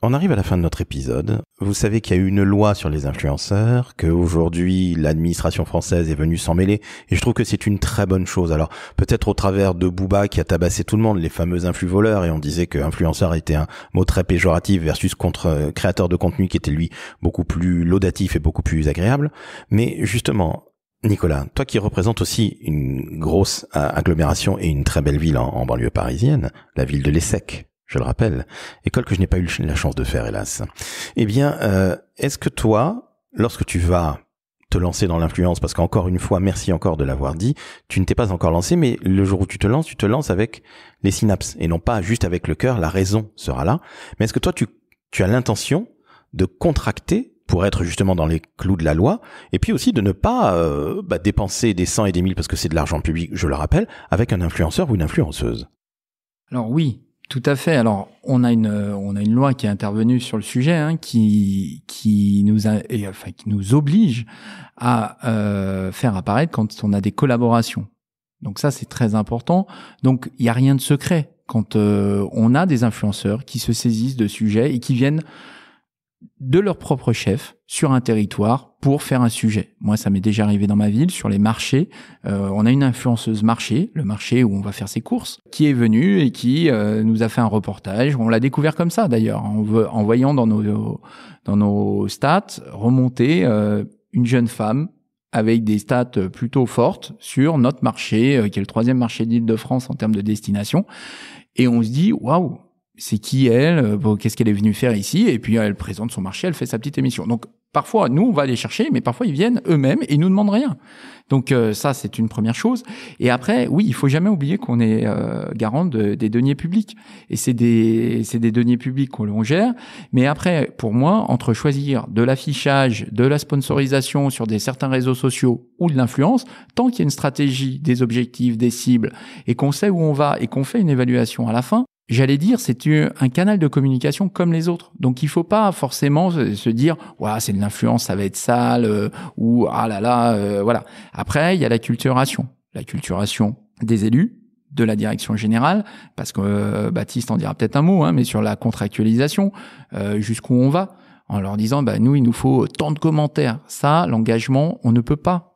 On arrive à la fin de notre épisode. Vous savez qu'il y a eu une loi sur les influenceurs, qu'aujourd'hui l'administration française est venue s'en mêler, et je trouve que c'est une très bonne chose. Alors peut-être au travers de Booba qui a tabassé tout le monde, les fameux influvoleurs, et on disait que influenceur était un mot très péjoratif versus contre créateur de contenu qui était lui beaucoup plus laudatif et beaucoup plus agréable. Mais justement, Nicolas, toi qui représentes aussi une grosse agglomération et une très belle ville en banlieue parisienne, la ville de l'Essec, je le rappelle, école que je n'ai pas eu la chance de faire, hélas. Eh bien, est-ce que toi, lorsque tu vas te lancer dans l'influence, parce qu'encore une fois, merci encore de l'avoir dit, tu ne t'es pas encore lancé, mais le jour où tu te lances avec les synapses, et non pas juste avec le cœur, la raison sera là. Mais est-ce que toi, tu as l'intention de contracter pour être justement dans les clous de la loi, et puis aussi de ne pas dépenser des 100 et des 1000, parce que c'est de l'argent public, je le rappelle, avec un influenceur ou une influenceuse?
Alors oui, tout à fait. Alors, on a une loi qui est intervenue sur le sujet, qui nous oblige à faire apparaître quand on a des collaborations. Donc ça, c'est très important. Donc, il y a rien de secret quand on a des influenceurs qui se saisissent de sujets et qui viennent de leur propre chef sur un territoire pour faire un sujet. Moi, ça m'est déjà arrivé dans ma ville, sur les marchés. On a une influenceuse marché, le marché où on va faire ses courses, qui est venue et qui nous a fait un reportage. On l'a découvert comme ça, d'ailleurs, en voyant dans nos stats remonter une jeune femme avec des stats plutôt fortes sur notre marché, qui est le 3e marché d'Île-de-France en termes de destination. Et on se dit, waouh, c'est qui elle, qu'est-ce qu'elle est venue faire ici, et puis elle présente son marché, elle fait sa petite émission. Donc parfois, nous, on va les chercher, mais parfois ils viennent eux-mêmes et ils nous demandent rien. Donc ça, c'est une première chose. Et après, oui, il faut jamais oublier qu'on est garant des deniers publics. Et c'est des deniers publics qu'on gère. Mais après, pour moi, entre choisir de l'affichage, de la sponsorisation sur certains réseaux sociaux ou de l'influence, tant qu'il y a une stratégie, des objectifs, des cibles, et qu'on sait où on va et qu'on fait une évaluation à la fin, j'allais dire, c'est un canal de communication comme les autres. Donc, il faut pas forcément se dire, ouais, c'est de l'influence, ça va être sale, ou ah là là, voilà. Après, il y a l'acculturation des élus, de la direction générale, parce que Baptiste en dira peut-être un mot, mais sur la contractualisation, jusqu'où on va, en leur disant, nous, il nous faut tant de commentaires. Ça, l'engagement, on ne peut pas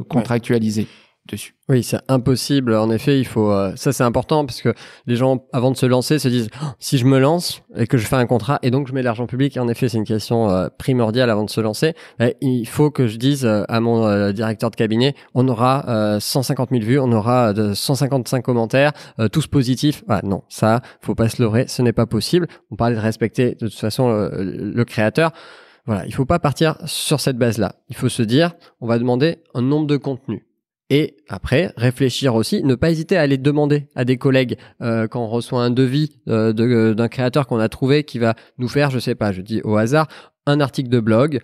contractualiser dessus.
Oui, c'est impossible. En effet, il faut. Ça, c'est important parce que les gens, avant de se lancer, se disent si je me lance et que je fais un contrat et donc je mets de l'argent public. Et en effet, c'est une question primordiale avant de se lancer. Il faut que je dise à mon directeur de cabinet on aura 150 000 vues, on aura 155 commentaires, tous positifs. Non, ça, faut pas se leurrer. Ce n'est pas possible. On parlait de respecter de toute façon le créateur. Voilà, il faut pas partir sur cette base-là. Il faut se dire on va demander un nombre de contenus. Et après, réfléchir aussi, ne pas hésiter à aller demander à des collègues quand on reçoit un devis d'un créateur qu'on a trouvé qui va nous faire, je sais pas, je dis au hasard, un article de blog,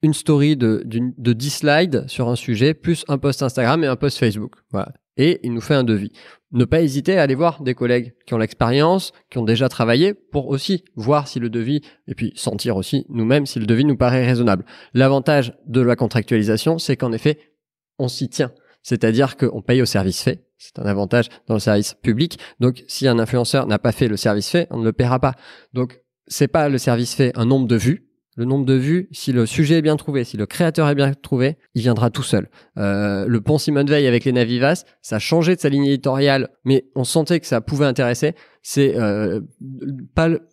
une story de 10 slides sur un sujet, plus un post Instagram et un post Facebook. Voilà. Et il nous fait un devis. Ne pas hésiter à aller voir des collègues qui ont l'expérience, qui ont déjà travaillé pour aussi voir si le devis, et puis sentir aussi nous-mêmes si le devis nous paraît raisonnable. L'avantage de la contractualisation, c'est qu'en effet, on s'y tient. C'est-à-dire qu'on paye au service fait. C'est un avantage dans le service public. Donc, si un influenceur n'a pas fait le service fait, on ne le paiera pas. Donc, c'est pas le service fait un nombre de vues. Le nombre de vues, si le sujet est bien trouvé, si le créateur est bien trouvé, il viendra tout seul. Le pont Simone Veil avec les Navivas, ça a changé de sa ligne éditoriale, mais on sentait que ça pouvait intéresser. C'est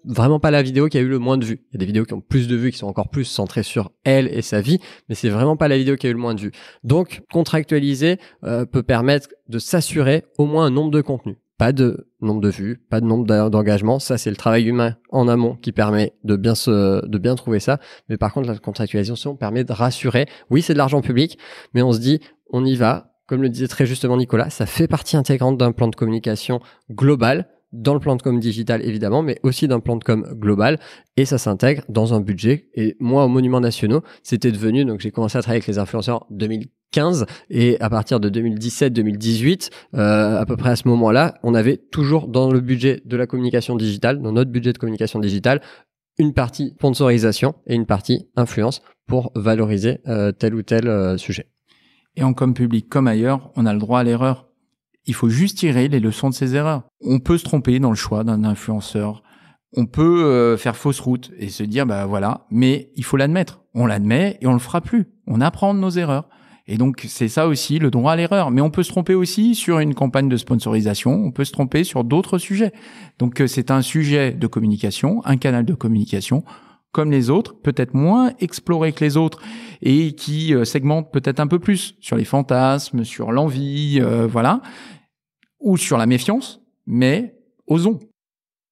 vraiment pas la vidéo qui a eu le moins de vues. Il y a des vidéos qui ont plus de vues, qui sont encore plus centrées sur elle et sa vie, mais c'est vraiment pas la vidéo qui a eu le moins de vues. Donc, contractualiser peut permettre de s'assurer au moins un nombre de contenus. Pas de nombre de vues, pas de nombre d'engagements. Ça, c'est le travail humain en amont qui permet de bien trouver ça. Mais par contre, la contractualisation permet de rassurer. Oui, c'est de l'argent public, mais on se dit, on y va. Comme le disait très justement Nicolas, ça fait partie intégrante d'un plan de communication global, dans le plan de com digital évidemment, mais aussi d'un plan de com global, et ça s'intègre dans un budget. Et moi, aux Monuments Nationaux, c'était devenu, donc j'ai commencé à travailler avec les influenceurs en 2015, et à partir de 2017-2018, à peu près à ce moment-là, on avait toujours dans le budget de la communication digitale, dans notre budget de communication digitale, une partie sponsorisation et une partie influence pour valoriser tel ou tel sujet.
Et en com public comme ailleurs, on a le droit à l'erreur. Il faut juste tirer les leçons de ses erreurs. On peut se tromper dans le choix d'un influenceur. On peut faire fausse route et se dire, voilà, mais il faut l'admettre. On l'admet et on le fera plus. On apprend de nos erreurs. Et donc, c'est ça aussi, le droit à l'erreur. Mais on peut se tromper aussi sur une campagne de sponsorisation. On peut se tromper sur d'autres sujets. Donc, c'est un sujet de communication, un canal de communication, comme les autres, peut-être moins exploré que les autres et qui segmente peut-être un peu plus sur les fantasmes, sur l'envie, voilà, ou sur la méfiance, mais osons.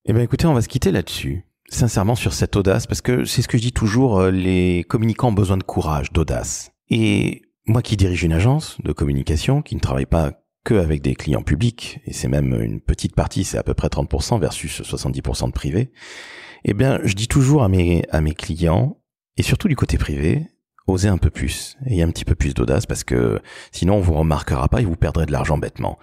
Eh bien écoutez, on va se quitter là-dessus, sincèrement sur cette audace, parce que c'est ce que je dis toujours, les communicants ont besoin de courage, d'audace. Et moi qui dirige une agence de communication, qui ne travaille pas que avec des clients publics, et c'est même une petite partie, c'est à peu près 30% versus 70% de privé, eh bien, je dis toujours à mes clients, et surtout du côté privé, osez un peu plus, ayez un petit peu plus d'audace, parce que sinon on vous remarquera pas et vous perdrez de l'argent bêtement.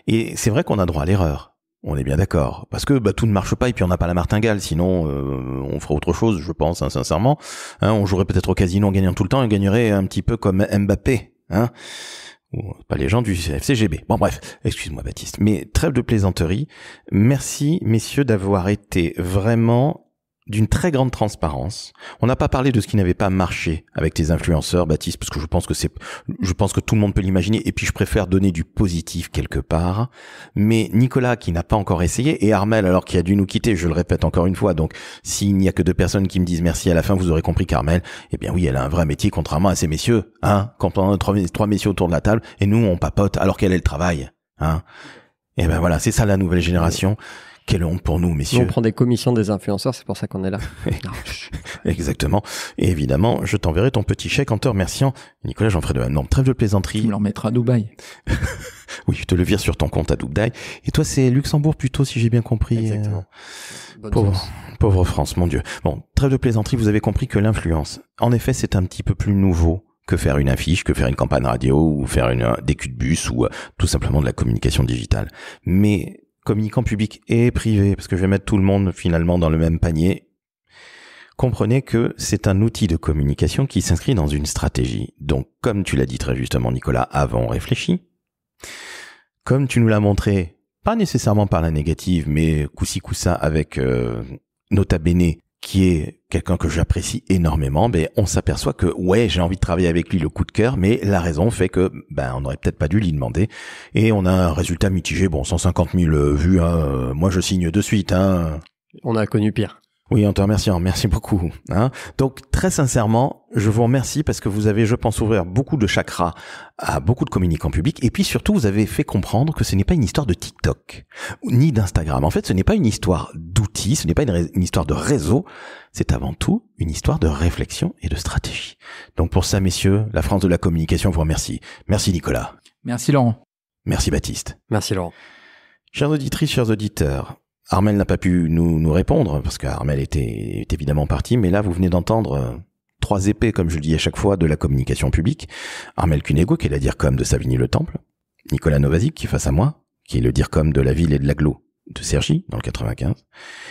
Et c'est vrai qu'on a droit à l'erreur, on est bien d'accord, parce que tout ne marche pas et puis on n'a pas la martingale, sinon on ferait autre chose, je pense, sincèrement. On jouerait peut-être au casino en gagnant tout le temps et gagnerait un petit peu comme Mbappé, ou pas les gens du FCGB. Bon bref, excuse-moi Baptiste, mais trêve de plaisanterie. Merci messieurs d'avoir été vraiment d'une très grande transparence. On n'a pas parlé de ce qui n'avait pas marché avec tes influenceurs, Baptiste, parce que je pense que tout le monde peut l'imaginer, et puis je préfère donner du positif quelque part. Mais Nicolas, qui n'a pas encore essayé, et Armel, alors qui a dû nous quitter, je le répète encore une fois, donc s'il n'y a que 2 personnes qui me disent merci à la fin, vous aurez compris qu'Armel, eh bien oui, elle a un vrai métier, contrairement à ces messieurs, hein, quand on a 3 messieurs autour de la table, et nous, on papote, alors qu'elle, elle travaille, hein. Et ben voilà, c'est ça la nouvelle génération. Quelle honte pour nous, messieurs.
On prend des commissions des influenceurs, c'est pour ça qu'on est là.
Exactement. Et évidemment, je t'enverrai ton petit chèque en te remerciant. Nicolas, j'en ferai de même. Non, trêve de plaisanterie.
Tu me le remettras à Dubaï.
Oui, je te le vire sur ton compte à Dubaï. Et toi, c'est Luxembourg plutôt, si j'ai bien compris.
Exactement.
Pauvre France, mon Dieu. Bon, trêve de plaisanterie, vous avez compris que l'influence, en effet, c'est un petit peu plus nouveau que faire une affiche, que faire une campagne radio, ou faire des culs de bus, ou tout simplement de la communication digitale. Mais communicant public et privé, parce que je vais mettre tout le monde finalement dans le même panier, comprenez que c'est un outil de communication qui s'inscrit dans une stratégie. Donc, comme tu l'as dit très justement, Nicolas, avons réfléchi. Comme tu nous l'as montré, pas nécessairement par la négative, mais coup-ci coup-ça avec Nota Bene, qui est quelqu'un que j'apprécie énormément, on s'aperçoit que ouais, j'ai envie de travailler avec lui, le coup de cœur, mais la raison fait que on n'aurait peut-être pas dû lui demander, et on a un résultat mitigé. 150 000 vues, hein, moi je signe de suite, hein.
On a connu pire.
Oui, en te remerciant, merci beaucoup, hein. Donc très sincèrement, je vous remercie parce que vous avez, je pense, ouvert beaucoup de chakras à beaucoup de communicants publics, et puis surtout vous avez fait comprendre que ce n'est pas une histoire de TikTok ni d'Instagram. En fait, ce n'est pas une histoire d'outils, ce n'est pas une histoire de réseau, c'est avant tout une histoire de réflexion et de stratégie. Donc pour ça, messieurs, la France de la communication vous remercie. Merci Nicolas.
Merci Laurent.
Merci Baptiste.
Merci Laurent.
Chères auditrices, chers auditeurs, Armel n'a pas pu nous répondre, parce qu'Armel est évidemment parti, mais là, vous venez d'entendre 3 épées, comme je le dis à chaque fois, de la communication publique. Armel Cunego, qui est la DIRCOM de Savigny-le-Temple. Nicolas Novazic, qui est face à moi, qui est le DIRCOM de la ville et de l'agglo de Cergy, dans le 95.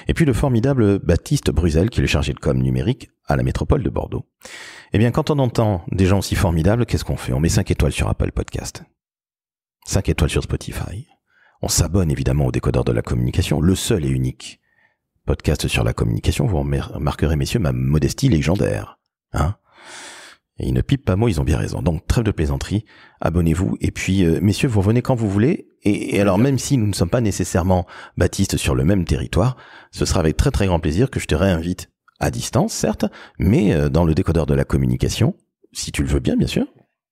Et puis le formidable Baptiste Bruzel, qui est le chargé de com numérique à la métropole de Bordeaux. Eh bien, quand on entend des gens aussi formidables, qu'est-ce qu'on fait? On met 5 étoiles sur Apple Podcast. 5 étoiles sur Spotify. On s'abonne évidemment au décodeur de la communication, le seul et unique podcast sur la communication. Vous remarquerez, messieurs, ma modestie légendaire, hein. Et ils ne pipent pas mot, ils ont bien raison. Donc, trêve de plaisanterie, abonnez-vous. Et puis, messieurs, vous revenez quand vous voulez. Et alors, même si nous ne sommes pas nécessairement, Baptiste, sur le même territoire, ce sera avec très très grand plaisir que je te réinvite à distance, certes, mais dans le décodeur de la communication, si tu le veux bien sûr.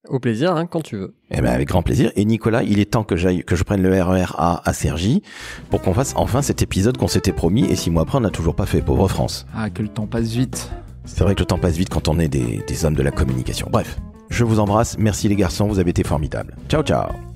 Au plaisir, hein, quand tu veux.
Eh ben, avec grand plaisir. Et Nicolas, il est temps que je prenne le RER à Cergy pour qu'on fasse enfin cet épisode qu'on s'était promis, et 6 mois après, on n'a toujours pas fait, pauvre France.
Ah, que le temps passe vite.
C'est vrai que le temps passe vite quand on est des hommes de la communication. Bref, je vous embrasse. Merci les garçons, vous avez été formidables. Ciao, ciao.